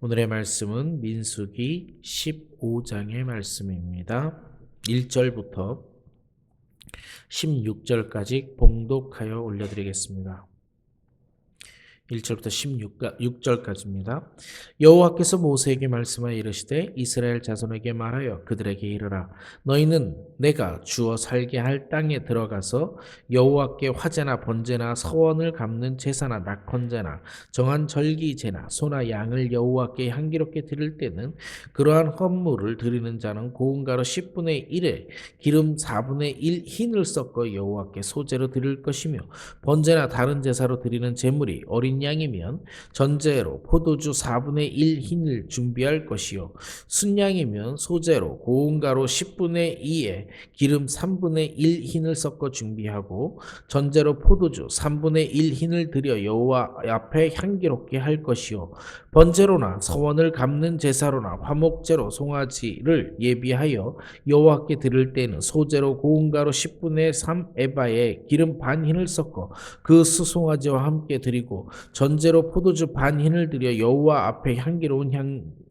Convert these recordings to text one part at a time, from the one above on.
오늘의 말씀은 민수기 15장의 말씀입니다. 1절부터 16절까지 봉독하여 올려드리겠습니다. 1절부터 16절까지입니다. 여호와께서 모세에게 말씀하여 이르시되 이스라엘 자손에게 말하여 그들에게 이르라. 너희는 내가 주어 살게 할 땅에 들어가서 여호와께 화제나 번제나 서원을 갚는 제사나 낙헌제나 정한 절기제나 소나 양을 여호와께 향기롭게 드릴 때는 그러한 헌물을 드리는 자는 고운 가루 10분의 1에 기름 4분의 1 흰을 섞어 여호와께 소제로 드릴 것이며 번제나 다른 제사로 드리는 제물이 어린 양이면 전제로 포도주 4분의 1 흰을 준비할 것이요 순양이면 소제로 고운 가루 10분의 2에 기름 3분의 1 흰을 섞어 준비하고 전제로 포도주 3분의 1 흰을 드려 여호와 앞에 향기롭게 할 것이요 번제로나 서원을 갚는 제사로나 화목제로 송아지를 예비하여 여호와께 드릴 때는 소제로 고운 가루 10분의 3 에바에 기름 반 흰을 섞어 그 수송아지와 함께 드리고 전제로 포도주 반 흰을 드려 여호와 앞에 향기로운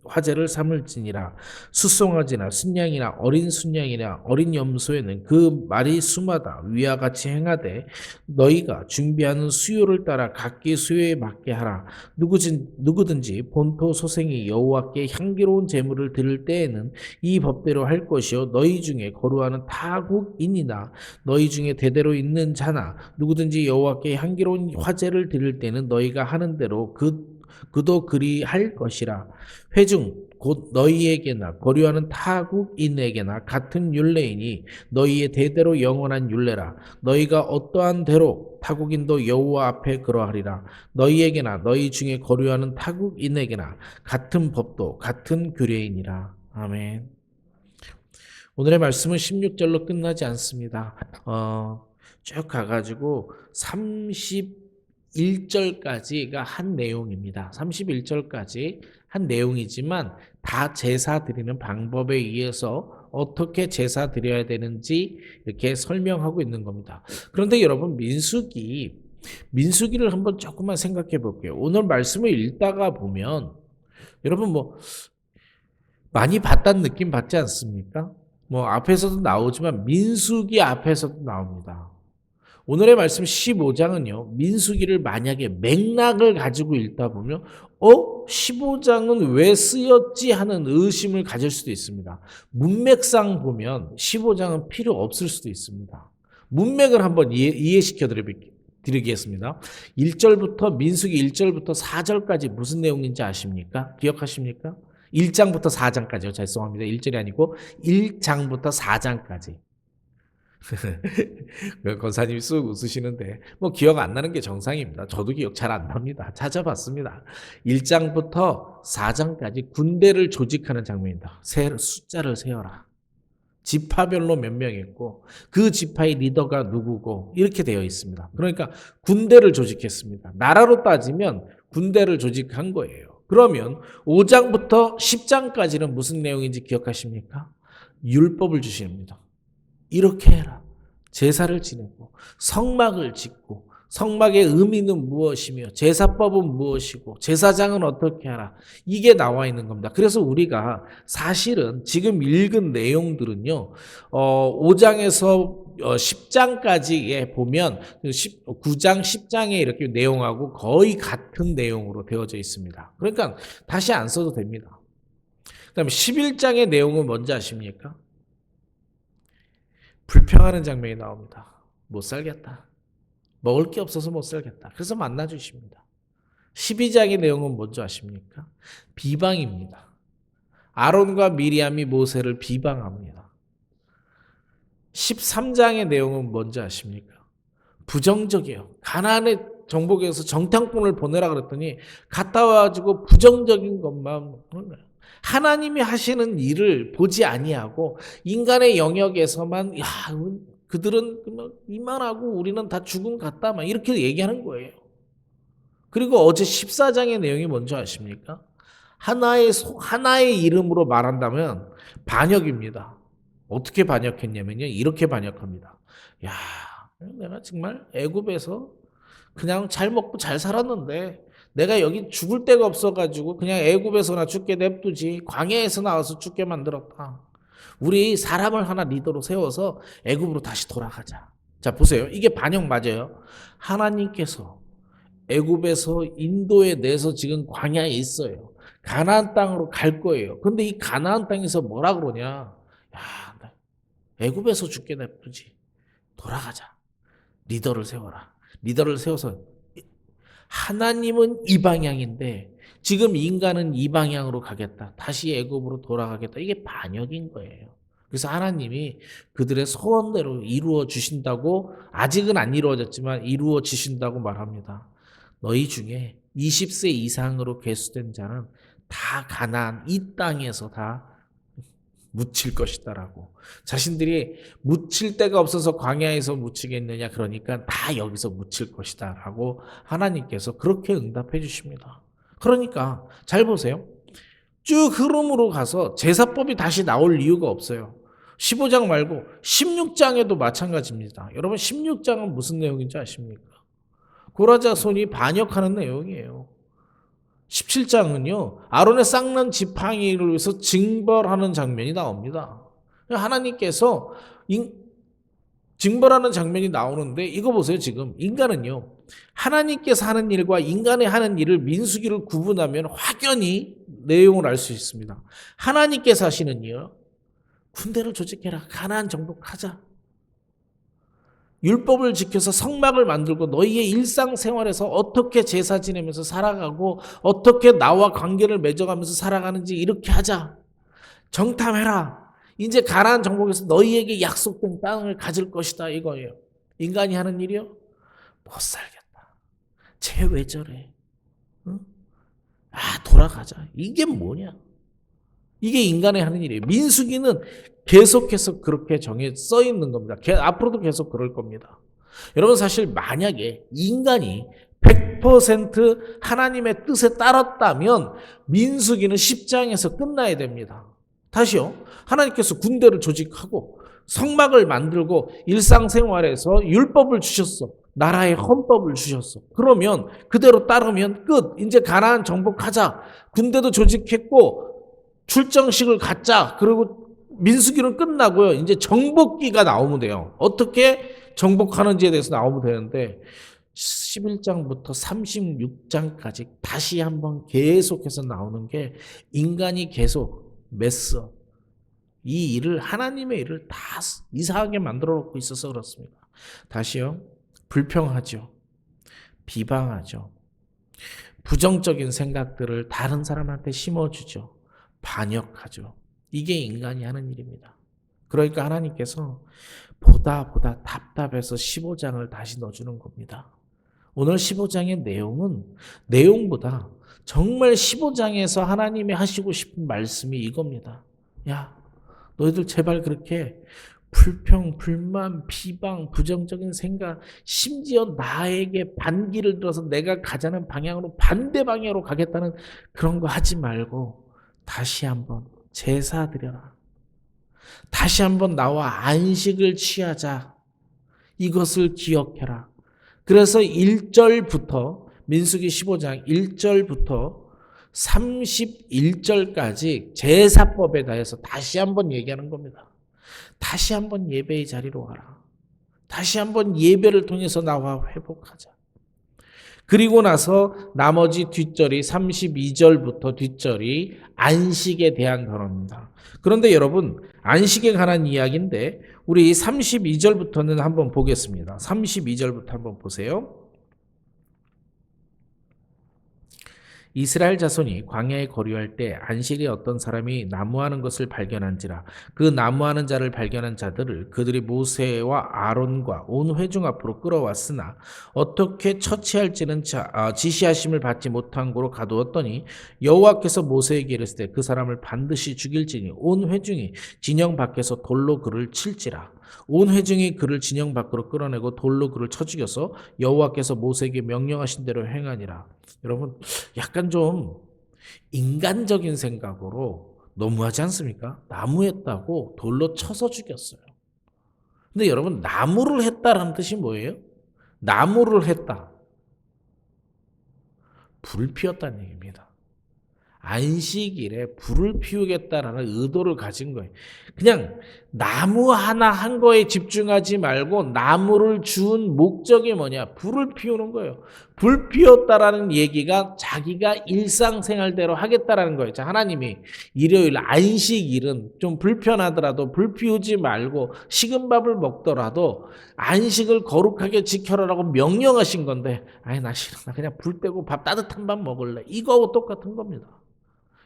화제를 삼을지니라. 수송아지나 순양이나 어린 순양이나 어린 염소에는 그 마리수마다 위와 같이 행하되 너희가 준비하는 수요를 따라 각기 수요에 맞게 하라. 누구든지 본토 소생이 여호와께 향기로운 제물을 드릴 때에는 이 법대로 할 것이요 너희 중에 거류하는 타국인이나 너희 중에 대대로 있는 자나 누구든지 여호와께 향기로운 화제를 드릴 때는 너희가 하는 대로 그도 그리 할 것이라. 회중 곧 너희에게나 거류하는 타국인에게나 같은 율례이니 너희의 대대로 영원한 율례라. 너희가 어떠한 대로 타국인도 여호와 앞에 그러하리라. 너희에게나 너희 중에 거류하는 타국인에게나 같은 법도 같은 규례이니라. 아멘. 오늘의 말씀은 16절로 끝나지 않습니다. 쭉 가가지고 31절까지가 한 내용입니다. 31절까지 한 내용이지만 다 제사 드리는 방법에 의해서 어떻게 제사 드려야 되는지 이렇게 설명하고 있는 겁니다. 그런데 여러분 민수기를 한번 조금만 생각해 볼게요. 오늘 말씀을 읽다가 보면 여러분 많이 봤다는 느낌 받지 않습니까? 앞에서도 나오지만 민수기 앞에서도 나옵니다. 오늘의 말씀 15장은요. 민수기를 만약에 맥락을 가지고 읽다 보면 15장은 왜 쓰였지 하는 의심을 가질 수도 있습니다. 문맥상 보면 15장은 필요 없을 수도 있습니다. 문맥을 한번 이해시켜 드리겠습니다. 1절부터 민수기 1절부터 4절까지 무슨 내용인지 아십니까? 기억하십니까? 1장부터 4장까지요. 죄송합니다. 1절이 아니고 1장부터 4장까지. 권사님이 쑥 웃으시는데 기억 안 나는 게 정상입니다. 저도 기억 잘 안 납니다. 찾아봤습니다. 1장부터 4장까지 군대를 조직하는 장면입니다. 숫자를 세어라. 지파별로 몇 명 있고 그 지파의 리더가 누구고 이렇게 되어 있습니다. 그러니까 군대를 조직했습니다. 나라로 따지면 군대를 조직한 거예요. 그러면 5장부터 10장까지는 무슨 내용인지 기억하십니까? 율법을 주십니다. 이렇게 해라. 제사를 지내고 성막을 짓고 성막의 의미는 무엇이며 제사법은 무엇이고 제사장은 어떻게 하라. 이게 나와 있는 겁니다. 그래서 우리가 사실은 지금 읽은 내용들은요. 5장에서 10장까지에 보면 9장, 10장에 이렇게 내용하고 거의 같은 내용으로 되어져 있습니다. 그러니까 다시 안 써도 됩니다. 그 다음에 11장의 내용은 뭔지 아십니까? 불평하는 장면이 나옵니다. 못 살겠다. 먹을 게 없어서 못 살겠다. 그래서 만나주십니다. 12장의 내용은 뭔지 아십니까? 비방입니다. 아론과 미리암이 모세를 비방합니다. 13장의 내용은 뭔지 아십니까? 부정적이에요. 가나안의 정복에서 정탐꾼을 보내라 그랬더니 갔다 와가지고 부정적인 것만 하는 거예요. 하나님이 하시는 일을 보지 아니하고 인간의 영역에서만 그들은 이만하고 우리는 다 죽음 같다 막 이렇게 얘기하는 거예요. 그리고 어제 14장의 내용이 뭔지 아십니까? 하나의 이름으로 말한다면 반역입니다. 어떻게 반역했냐면요. 이렇게 반역합니다. 내가 정말 애굽에서 그냥 잘 먹고 잘 살았는데 내가 여기 죽을 데가 없어가지고 그냥 애굽에서나 죽게 냅두지 광야에서 나와서 죽게 만들었다. 우리 사람을 하나 리더로 세워서 애굽으로 다시 돌아가자. 자, 보세요. 이게 반영 맞아요. 하나님께서 애굽에서 인도에 내서 지금 광야에 있어요. 가나안 땅으로 갈 거예요. 근데 이 가나안 땅에서 뭐라 그러냐? 야, 애굽에서 죽게 냅두지. 돌아가자. 리더를 세워라. 리더를 세워서 하나님은 이 방향인데 지금 인간은 이 방향으로 가겠다. 다시 애굽으로 돌아가겠다. 이게 반역인 거예요. 그래서 하나님이 그들의 소원대로 이루어 주신다고, 아직은 안 이루어졌지만 이루어 주신다고 말합니다. 너희 중에 20세 이상으로 계수된 자는 다 가나안 이 땅에서 다 묻힐 것이다라고. 자신들이 묻힐 데가 없어서 광야에서 묻히겠느냐, 그러니까 다 여기서 묻힐 것이다라고 하나님께서 그렇게 응답해 주십니다. 그러니까 잘 보세요. 쭉 흐름으로 가서 제사법이 다시 나올 이유가 없어요. 15장 말고 16장에도 마찬가지입니다. 여러분 16장은 무슨 내용인지 아십니까? 고라자손이 반역하는 내용이에요. 17장은요, 아론의 쌍난 지팡이를 위해서 징벌하는 장면이 나옵니다. 하나님께서 징벌하는 장면이 나오는데, 이거 보세요. 지금 인간은요, 하나님께서 하는 일과 인간이 하는 일을, 민수기를 구분하면 확연히 내용을 알 수 있습니다. 하나님께서 하시는 일, 군대를 조직해라, 가나안 정복하자, 율법을 지켜서 성막을 만들고 너희의 일상생활에서 어떻게 제사 지내면서 살아가고 어떻게 나와 관계를 맺어가면서 살아가는지 이렇게 하자. 정탐해라. 이제 가나안 정복에서 너희에게 약속된 땅을 가질 것이다, 이거예요. 인간이 하는 일이요? 못 살겠다. 쟤 왜 저래? 응? 돌아가자. 이게 뭐냐? 이게 인간이 하는 일이에요. 민수기는 계속해서 그렇게 써 있는 겁니다. 앞으로도 계속 그럴 겁니다. 여러분, 사실 만약에 인간이 100% 하나님의 뜻에 따랐다면 민수기는 10장에서 끝나야 됩니다. 다시요. 하나님께서 군대를 조직하고 성막을 만들고 일상생활에서 율법을 주셨어. 나라의 헌법을 주셨어. 그러면 그대로 따르면 끝. 이제 가나안 정복하자. 군대도 조직했고 출정식을 갖자. 그리고 민수기는 끝나고요. 이제 정복기가 나오면 돼요. 어떻게 정복하는지에 대해서 나오면 되는데 11장부터 36장까지 다시 한번 계속해서 나오는 게 인간이 계속 메스업, 이 일을, 하나님의 일을 다 이상하게 만들어 놓고 있어서 그렇습니다. 다시요. 불평하죠. 비방하죠. 부정적인 생각들을 다른 사람한테 심어주죠. 반역하죠. 이게 인간이 하는 일입니다. 그러니까 하나님께서 보다 답답해서 15장을 다시 넣어주는 겁니다. 오늘 15장의 내용보다 정말 15장에서 하나님이 하시고 싶은 말씀이 이겁니다. 야, 너희들 제발 그렇게 불평, 불만, 비방, 부정적인 생각, 심지어 나에게 반기를 들어서 내가 가자는 방향으로 반대 방향으로 가겠다는 그런 거 하지 말고 다시 한번 제사 드려라. 다시 한번 나와 안식을 취하자. 이것을 기억해라. 그래서 1절부터 민수기 15장 1절부터 31절까지 제사법에 대해서 다시 한번 얘기하는 겁니다. 다시 한번 예배의 자리로 와라. 다시 한번 예배를 통해서 나와 회복하자. 그리고 나서 나머지 뒷절이 32절부터 뒷절이 안식에 대한 단어입니다. 그런데 여러분, 안식에 관한 이야기인데 우리 32절부터는 한번 보겠습니다. 32절부터 한번 보세요. 이스라엘 자손이 광야에 거류할 때 안식에 어떤 사람이 나무하는 것을 발견한지라. 그 나무하는 자를 발견한 자들을 그들이 모세와 아론과 온 회중 앞으로 끌어왔으나 어떻게 처치할지는 지시하심을 받지 못한 고로 가두었더니 여호와께서 모세에게 이르시되 그 사람을 반드시 죽일지니 온 회중이 진영 밖에서 돌로 그를 칠지라. 온 회중이 그를 진영 밖으로 끌어내고 돌로 그를 쳐 죽여서 여호와께서 모세에게 명령하신 대로 행하니라. 여러분, 약간 좀 인간적인 생각으로 너무하지 않습니까? 나무했다고 돌로 쳐서 죽였어요. 근데 여러분, 나무를 했다라는 뜻이 뭐예요? 나무를 했다. 불을 피웠다는 얘기입니다. 안식일에 불을 피우겠다라는 의도를 가진 거예요. 그냥 나무 하나 한 거에 집중하지 말고 나무를 주운 목적이 뭐냐? 불을 피우는 거예요. 불 피웠다라는 얘기가 자기가 일상생활대로 하겠다라는 거예요. 자, 하나님이 일요일 안식일은 좀 불편하더라도 불 피우지 말고 식은 밥을 먹더라도 안식을 거룩하게 지켜라라고 명령하신 건데, 아니 나 싫어. 나 그냥 불 떼고 밥 따뜻한 밥 먹을래. 이거하고 똑같은 겁니다.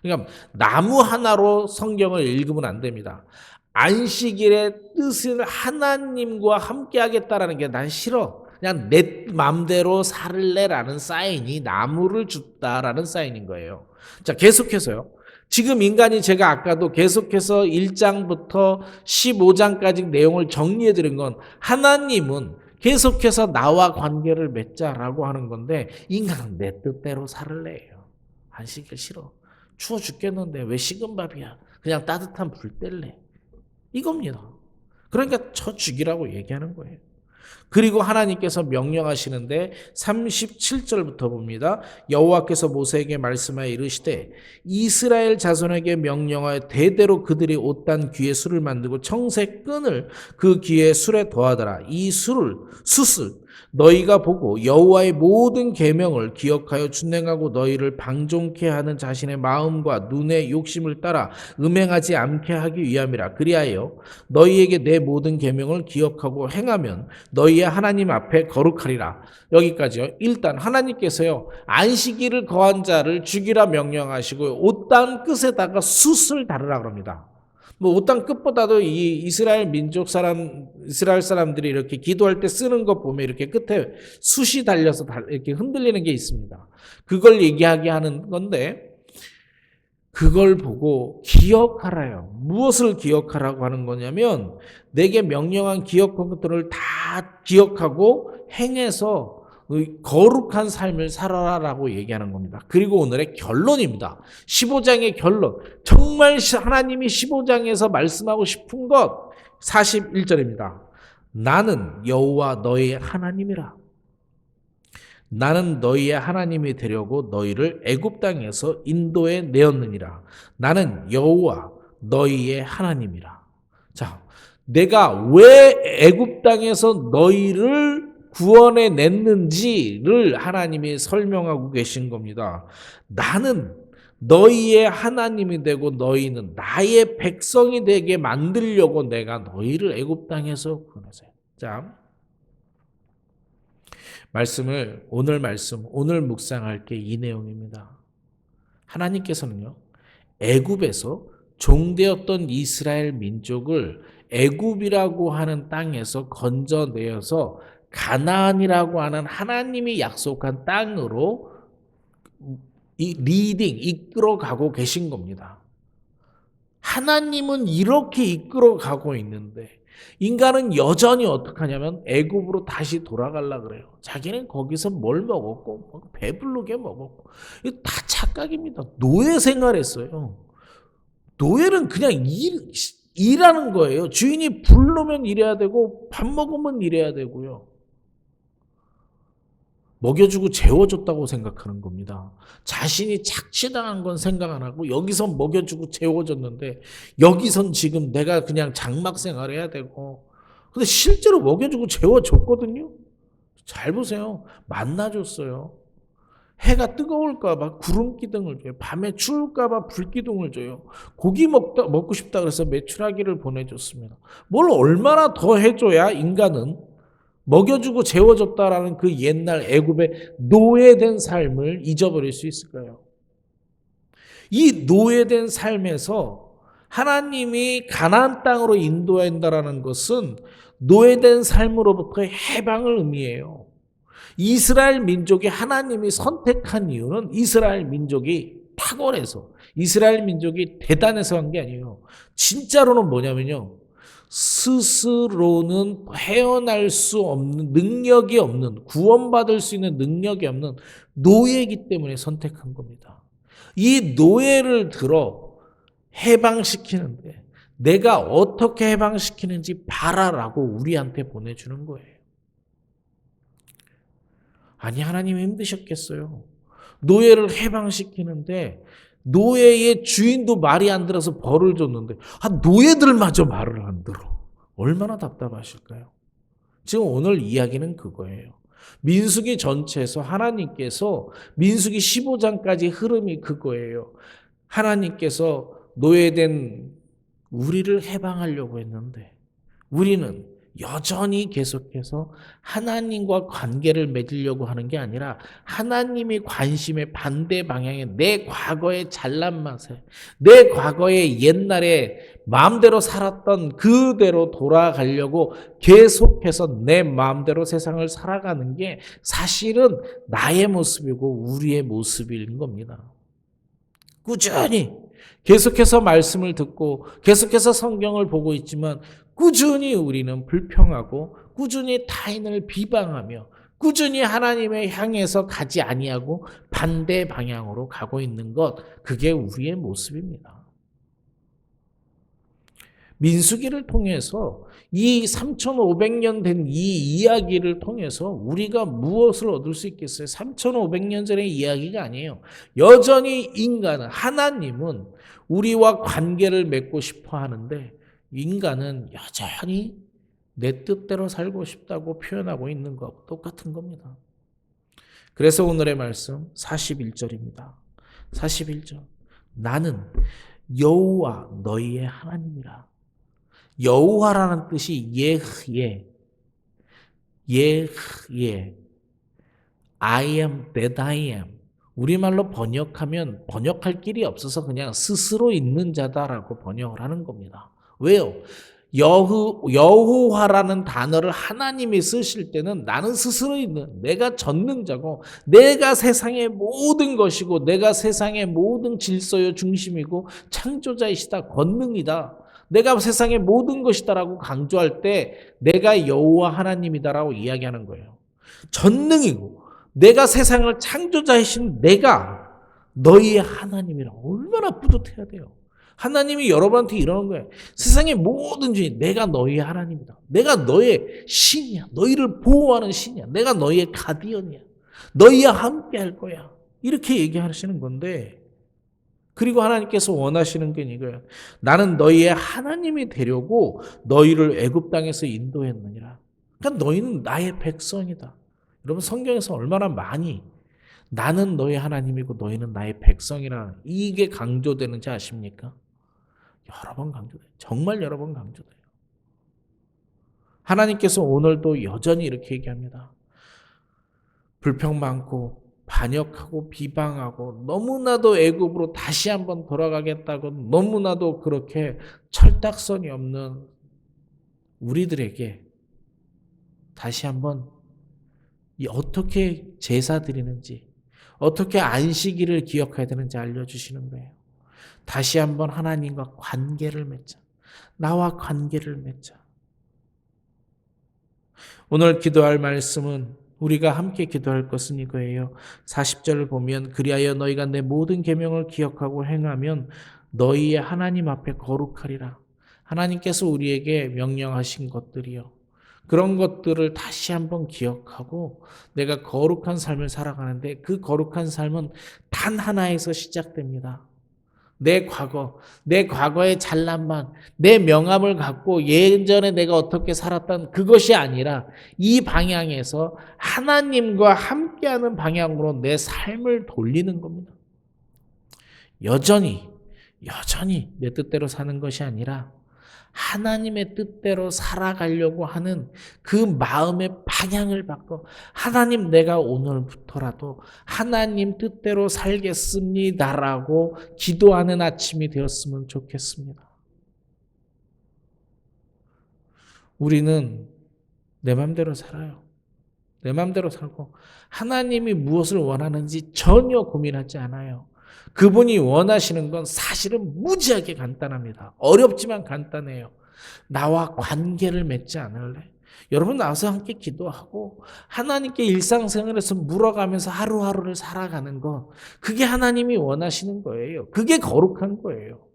그러니까 나무 하나로 성경을 읽으면 안 됩니다. 안식일의 뜻을 하나님과 함께 하겠다라는 게 난 싫어. 그냥 내 맘대로 살래라는 사인이 나무를 줬다라는 사인인 거예요. 자, 계속해서요. 지금 인간이 제가 아까도 계속해서 1장부터 15장까지 내용을 정리해 드린 건 하나님은 계속해서 나와 관계를 맺자라고 하는 건데 인간은 내 뜻대로 살래요. 안식일 싫어. 추워 죽겠는데 왜 식은 밥이야? 그냥 따뜻한 불 뗄래. 이겁니다. 그러니까 저 죽이라고 얘기하는 거예요. 그리고 하나님께서 명령하시는데 37절부터 봅니다. 여호와께서 모세에게 말씀하여 이르시되 이스라엘 자손에게 명령하여 대대로 그들이 옷단 귀에 술을 만들고 청색 끈을 그 귀에 술에 더하더라. 이 숯을 너희가 보고 여호와의 모든 계명을 기억하여 준행하고 너희를 방종케 하는 자신의 마음과 눈의 욕심을 따라 음행하지 않게 하기 위함이라. 그리하여 너희에게 내 모든 계명을 기억하고 행하면 너희의 하나님 앞에 거룩하리라. 여기까지요. 일단 하나님께서요 안식일을 거한 자를 죽이라 명령하시고 옷단 끝에다가 숯을 달으라 그럽니다. 뭐 옷단 끝보다도 이 이스라엘 사람들이 이렇게 기도할 때 쓰는 거 보면 이렇게 끝에 숯이 달려서 이렇게 흔들리는 게 있습니다. 그걸 얘기하게 하는 건데 그걸 보고 기억하라요. 무엇을 기억하라고 하는 거냐면 내게 명령한 것들을 다 기억하고 행해서 거룩한 삶을 살아라라고 얘기하는 겁니다. 그리고 오늘의 결론입니다. 15장의 결론. 정말 하나님이 15장에서 말씀하고 싶은 것 41절입니다. 나는 여호와 너희의 하나님이라. 나는 너희의 하나님이 되려고 너희를 애굽 땅에서 인도해 내었느니라. 나는 여호와 너희의 하나님이라. 자, 내가 왜 애굽 땅에서 너희를 구원해 냈는지를 하나님이 설명하고 계신 겁니다. 나는 너희의 하나님이 되고 너희는 나의 백성이 되게 만들려고 내가 너희를 애굽 땅에서 구원했어요. 자, 오늘 묵상할 게 이 내용입니다. 하나님께서는요, 애굽에서 종되었던 이스라엘 민족을 애굽이라고 하는 땅에서 건져내어서 가나안이라고 하는 하나님이 약속한 땅으로 이끌어 가고 계신 겁니다. 하나님은 이렇게 이끌어 가고 있는데 인간은 여전히 어떻게 하냐면 애굽으로 다시 돌아가려고 그래요. 자기는 거기서 뭘 먹었고 배부르게 먹었고 이거 다 착각입니다. 노예 생활했어요. 노예는 그냥 일하는 거예요. 주인이 부르면 일해야 되고 밥 먹으면 일해야 되고요. 먹여주고 재워줬다고 생각하는 겁니다. 자신이 착취당한 건 생각 안 하고 여기선 먹여주고 재워줬는데 여기선 지금 내가 그냥 장막 생활해야 되고 근데 실제로 먹여주고 재워줬거든요. 잘 보세요. 만나줬어요. 해가 뜨거울까 봐 구름기둥을 줘요. 밤에 추울까 봐 불기둥을 줘요. 고기 먹고 싶다 그래서 메추라기를 보내줬습니다. 뭘 얼마나 더 해줘야 인간은 먹여주고 재워줬다라는 그 옛날 애굽의 노예된 삶을 잊어버릴 수 있을까요? 이 노예된 삶에서 하나님이 가나안 땅으로 인도한다라는 것은 노예된 삶으로부터의 해방을 의미해요. 이스라엘 민족이 하나님이 선택한 이유는 이스라엘 민족이 탁월해서 이스라엘 민족이 대단해서 한 게 아니에요. 진짜로는 뭐냐면요. 스스로는 헤어날 수 없는 능력이 없는 구원받을 수 있는 능력이 없는 노예이기 때문에 선택한 겁니다. 이 노예를 들어 해방시키는데 내가 어떻게 해방시키는지 봐라라고 우리한테 보내주는 거예요. 아니 하나님이 힘드셨겠어요. 노예를 해방시키는데 노예의 주인도 말이 안 들어서 벌을 줬는데 노예들마저 말을 안 들어. 얼마나 답답하실까요? 지금 오늘 이야기는 그거예요. 민수기 전체에서 하나님께서 민수기 15장까지 흐름이 그거예요. 하나님께서 노예된 우리를 해방하려고 했는데 우리는 여전히 계속해서 하나님과 관계를 맺으려고 하는 게 아니라 하나님이 관심의 반대 방향에 내 과거의 잘난 맛에 내 과거의 옛날에 마음대로 살았던 그대로 돌아가려고 계속해서 내 마음대로 세상을 살아가는 게 사실은 나의 모습이고 우리의 모습인 겁니다. 꾸준히 계속해서 말씀을 듣고 계속해서 성경을 보고 있지만 꾸준히 우리는 불평하고 꾸준히 타인을 비방하며 꾸준히 하나님을 향해서 가지 아니하고 반대 방향으로 가고 있는 것, 그게 우리의 모습입니다. 민수기를 통해서 이 3,500년 된 이 이야기를 통해서 우리가 무엇을 얻을 수 있겠어요? 3,500년 전의 이야기가 아니에요. 여전히 인간은, 하나님은 우리와 관계를 맺고 싶어 하는데 인간은 여전히 내 뜻대로 살고 싶다고 표현하고 있는 것과 똑같은 겁니다. 그래서 오늘의 말씀 41절입니다. 41절. 나는 여호와 너희의 하나님이라. 여호와라는 뜻이 예흐예, 예흐예, I am that I am. 우리말로 번역하면 번역할 길이 없어서 그냥 스스로 있는 자다라고 번역을 하는 겁니다. 왜요? 여호와라는 단어를 하나님이 쓰실 때는 나는 스스로 있는, 내가 전능자고 내가 세상의 모든 것이고 내가 세상의 모든 질서의 중심이고 창조자이시다, 권능이다, 내가 세상의 모든 것이다라고 강조할 때 내가 여호와 하나님이다라고 이야기하는 거예요. 전능이고 내가 세상을 창조자이신 내가 너희의 하나님이라. 얼마나 뿌듯해야 돼요. 하나님이 여러분한테 이러는 거예요. 세상의 모든 주인, 내가 너희의 하나님이다. 내가 너의 신이야. 너희를 보호하는 신이야. 내가 너희의 가디언이야. 너희와 함께 할 거야. 이렇게 얘기하시는 건데, 그리고 하나님께서 원하시는 게 이거예요. 나는 너희의 하나님이 되려고 너희를 애굽 땅에서 인도했느니라. 그러니까 너희는 나의 백성이다. 여러분 성경에서 얼마나 많이 나는 너희 하나님이고 너희는 나의 백성이라 이게 강조되는지 아십니까? 여러 번 강조돼요. 정말 여러 번 강조돼요. 하나님께서 오늘도 여전히 이렇게 얘기합니다. 불평 많고 반역하고 비방하고 너무나도 애굽으로 다시 한번 돌아가겠다고 너무나도 그렇게 철딱선이 없는 우리들에게 다시 한번 어떻게 제사 드리는지, 어떻게 안식일을 기억해야 되는지 알려주시는 거예요. 다시 한번 하나님과 관계를 맺자. 나와 관계를 맺자. 오늘 기도할 말씀은 우리가 함께 기도할 것은 이거예요. 40절을 보면 그리하여 너희가 내 모든 계명을 기억하고 행하면 너희의 하나님 앞에 거룩하리라. 하나님께서 우리에게 명령하신 것들이요. 그런 것들을 다시 한번 기억하고 내가 거룩한 삶을 살아가는데 그 거룩한 삶은 단 하나에서 시작됩니다. 내 과거, 내 과거의 잘난만, 내 명함을 갖고 예전에 내가 어떻게 살았던 그것이 아니라 이 방향에서 하나님과 함께하는 방향으로 내 삶을 돌리는 겁니다. 여전히 내 뜻대로 사는 것이 아니라 하나님의 뜻대로 살아가려고 하는 그 마음의 방향을 바꿔 하나님 내가 오늘부터라도 하나님 뜻대로 살겠습니다라고 기도하는 아침이 되었으면 좋겠습니다. 우리는 내 맘대로 살아요. 내 맘대로 살고 하나님이 무엇을 원하는지 전혀 고민하지 않아요. 그분이 원하시는 건 사실은 무지하게 간단합니다. 어렵지만 간단해요. 나와 관계를 맺지 않을래? 여러분 나와서 함께 기도하고 하나님께 일상생활에서 물어가면서 하루하루를 살아가는 것, 그게 하나님이 원하시는 거예요. 그게 거룩한 거예요.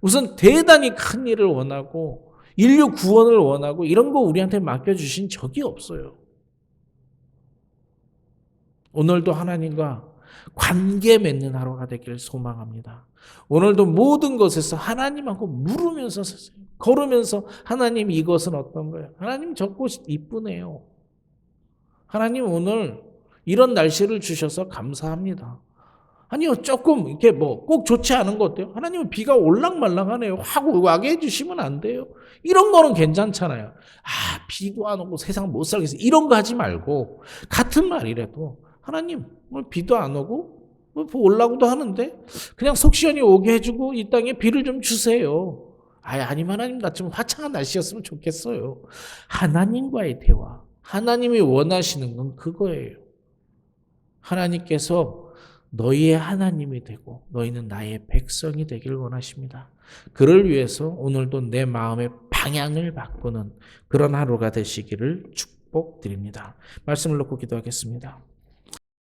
우선 대단히 큰 일을 원하고 인류 구원을 원하고 이런 거 우리한테 맡겨주신 적이 없어요. 오늘도 하나님과 관계 맺는 하루가 되기를 소망합니다. 오늘도 모든 것에서 하나님하고 물으면서 사세요. 걸으면서 하나님 이것은 어떤 거예요? 하나님 저 꽃이 이쁘네요. 하나님 오늘 이런 날씨를 주셔서 감사합니다. 아니요, 조금 이렇게 뭐 꼭 좋지 않은 거 어때요? 하나님은 비가 올랑말랑하네요. 하고 와게 해주시면 안 돼요. 이런 거는 괜찮잖아요. 아, 비도 안 오고 세상 못 살겠어. 이런 거 하지 말고 같은 말이라도 하나님 오늘 비도 안 오고 뭐 올라고도 하는데 그냥 속 시원히 오게 해주고 이 땅에 비를 좀 주세요. 아니면 하나님 나 좀 화창한 날씨였으면 좋겠어요. 하나님과의 대화. 하나님이 원하시는 건 그거예요. 하나님께서 너희의 하나님이 되고 너희는 나의 백성이 되길 원하십니다. 그를 위해서 오늘도 내 마음의 방향을 바꾸는 그런 하루가 되시기를 축복드립니다. 말씀을 놓고 기도하겠습니다.